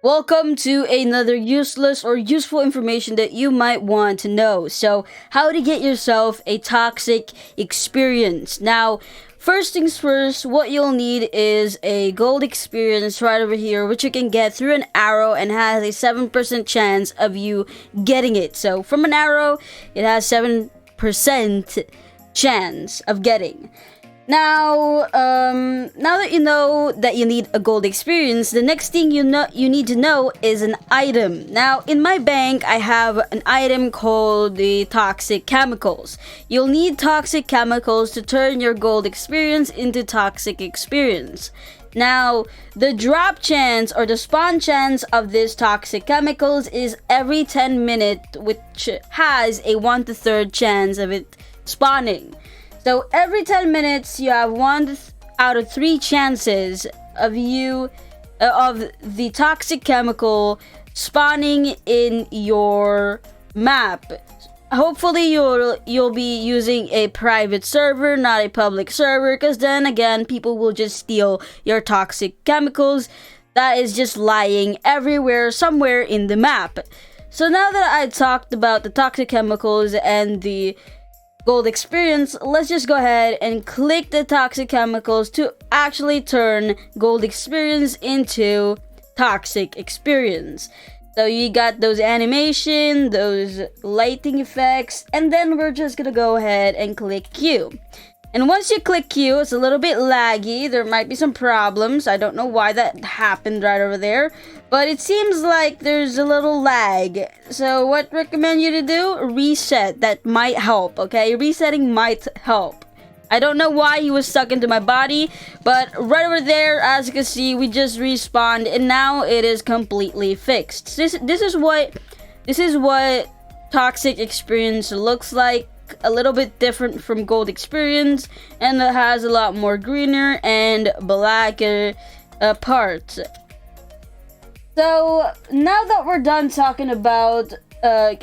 Welcome to another useless or useful information that you might want to know. So, how to get yourself a toxic experience. Now, first things first, what you'll need is a gold experience right over here, which you can get through an arrow and has a 7% chance of you getting it. So, from an arrow, it has 7% chance of getting. Now that you know that you need a gold experience, the next thing you need to know is an item. Now, in my bank, I have an item called the toxic chemicals. You'll need toxic chemicals to turn your gold experience into toxic experience. Now, the drop chance or the spawn chance of this toxic chemicals is every 10 minutes, which has a 1/3 chance of it spawning. So every 10 minutes, you have 1 out of 3 chances of the toxic chemical spawning in your map. Hopefully, you'll be using a private server, not a public server, because then again, people will just steal your toxic chemicals. That is just lying everywhere, somewhere in the map. So now that I talked about the toxic chemicals and the gold experience, let's just go ahead and click the toxic chemicals to actually turn gold experience into toxic experience. So you got those animation, those lighting effects, and then we're just gonna go ahead and click Q. And once you click Q, it's a little bit laggy. There might be some problems. I don't know why that happened right over there, but it seems like there's a little lag. So what I recommend you to do? Reset. That might help, okay? Resetting might help. I don't know why he was stuck into my body, but right over there, as you can see, we just respawned, and now it is completely fixed. This is what toxic experience looks like. A little bit different from gold experience, and it has a lot more greener and blacker parts. So now that we're done talking about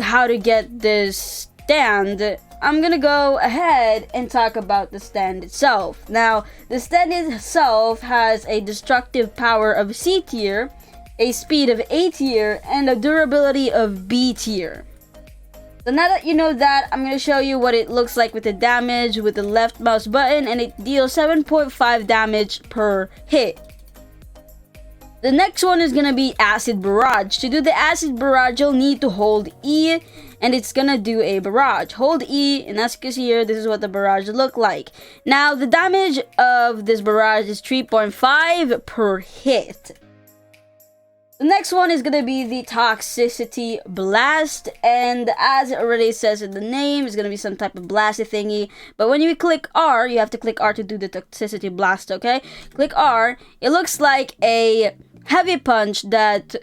how to get this stand, I'm gonna go ahead and talk about the stand itself. Now, the stand itself has a destructive power of C tier, a speed of A tier, and a durability of B tier. So now that you know that, I'm going to show you what it looks like with the damage with the left mouse button, and it deals 7.5 damage per hit. The next one is going to be Acid Barrage. To do the Acid Barrage, you'll need to hold E, and it's going to do a barrage. Hold E, and as you can see here, this is what the barrage look like. Now, the damage of this barrage is 3.5 per hit. The next one is going to be the Toxicity Blast, and as it already says in the name, it's going to be some type of blasty thingy. But when you click R, you have to click R to do the Toxicity Blast, okay? Click R, it looks like a heavy punch that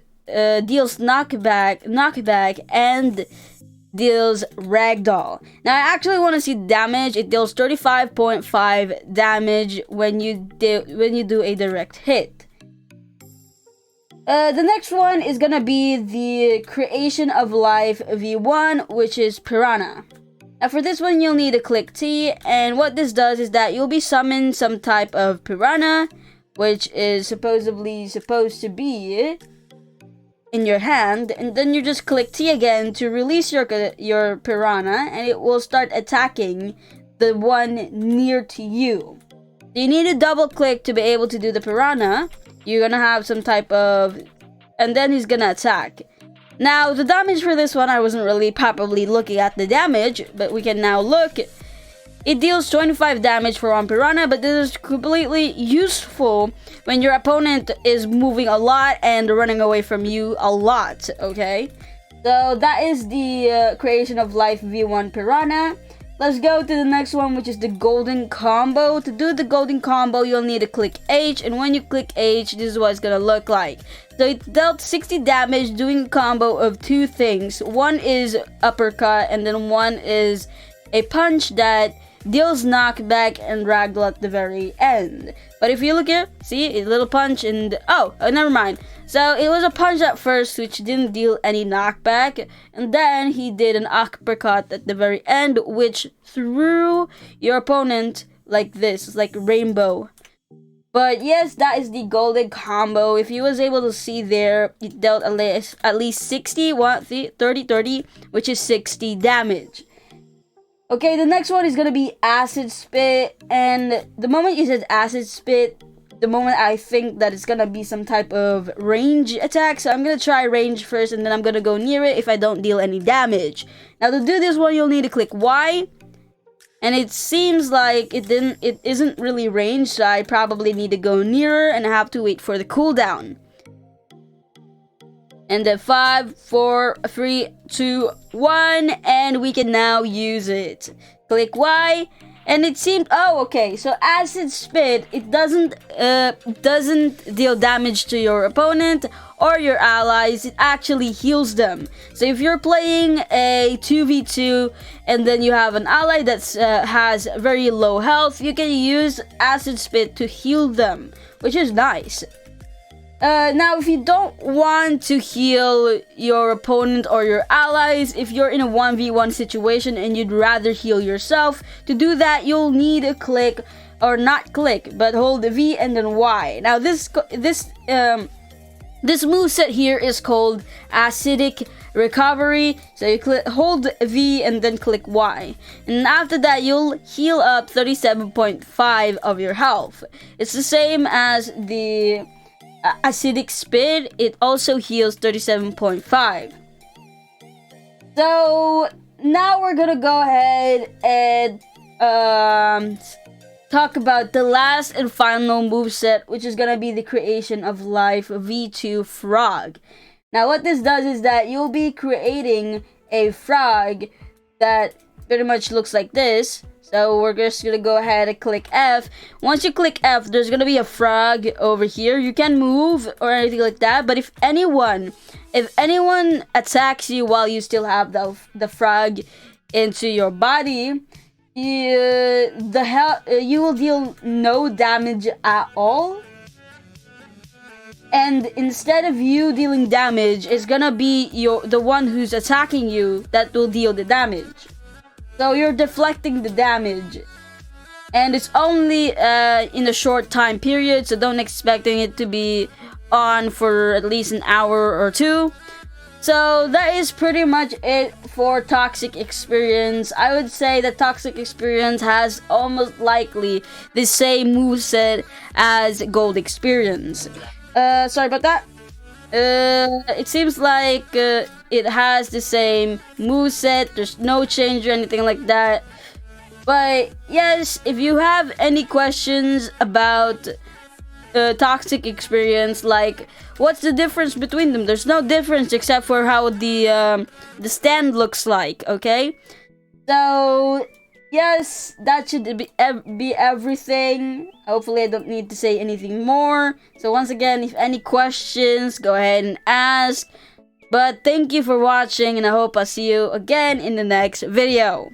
deals knockback, and deals ragdoll. Now, I actually want to see damage. It deals 35.5 damage when you do a direct hit. The next one is gonna be the Creation of Life V1, which is Piranha. Now for this one, you'll need to click T, and what this does is that you'll be summoned some type of piranha, which is supposed to be in your hand, and then you just click T again to release your piranha, and it will start attacking the one near to you. So you need to double click to be able to do the piranha. You're gonna have some type of, and then he's gonna attack. Now, the damage for this one, I wasn't really properly looking at the damage, but we can now look. It deals 25 damage for one piranha, but this is completely useful when your opponent is moving a lot and running away from you a lot, okay? So that is the Creation of Life V1 Piranha. Let's go to the next one, which is the Golden Combo. To do the Golden Combo, you'll need to click H, and when you click H, this is what it's gonna look like. So it dealt 60 damage doing a combo of 2 things. One is uppercut, and then one is a punch that deals knockback and ragdoll at the very end. But if you look here, see, a little punch and oh, never mind. So it was a punch at first, which didn't deal any knockback, and then he did an uppercut at the very end, which threw your opponent like this. It's like rainbow. But yes, that is the golden combo. If you was able to see there, it dealt at least 60, 30, 30, which is 60 damage. Okay, the next one is gonna be Acid Spit, and the moment you said Acid Spit, the moment I think that it's gonna be some type of range attack. So I'm gonna try range first, and then I'm gonna go near it if I don't deal any damage. Now to do this one, you'll need to click Y. And it seems like it isn't really ranged, so I probably need to go nearer and I have to wait for the cooldown. And then 5, 4, 3, 2, 1, and we can now use it. Click Y, and it seemed, oh, okay, so Acid Spit, it doesn't deal damage to your opponent or your allies, it actually heals them. So if you're playing a 2v2 and then you have an ally that has very low health, you can use Acid Spit to heal them, which is nice. Now, if you don't want to heal your opponent or your allies, if you're in a 1v1 situation and you'd rather heal yourself, to do that, you'll need to click, or not click, but hold V and then Y. Now, this moveset here is called Acidic Recovery. So you hold V and then click Y. And after that, you'll heal up 37.5 of your health. It's the same as the Acidic Spit. It also heals 37.5. So now we're gonna go ahead and talk about the last and final moveset, which is gonna be the Creation of Life V2 Frog. Now what this does is that you'll be creating a frog that pretty much looks like this. So we're just gonna go ahead and click F. Once you click F, there's gonna be a frog over here. You can move or anything like that, but if anyone attacks you while you still have the frog into your body, you will deal no damage at all. And instead of you dealing damage, it's gonna be the one who's attacking you that will deal the damage. So you're deflecting the damage. And it's only in a short time period, so don't expecting it to be on for at least an hour or two. So that is pretty much it for Toxic Experience. I would say that Toxic Experience has almost likely the same moveset as Gold Experience. Sorry about that. It seems like it has the same moveset. There's no change or anything like that. But yes, if you have any questions about Toxic Experience, like what's the difference between them, there's no difference except for how the stand looks like. Okay, so yes, that should be everything. Hopefully I don't need to say anything more. So once again, if any questions, go ahead and ask. But thank you for watching, and I hope I'll see you again in the next video.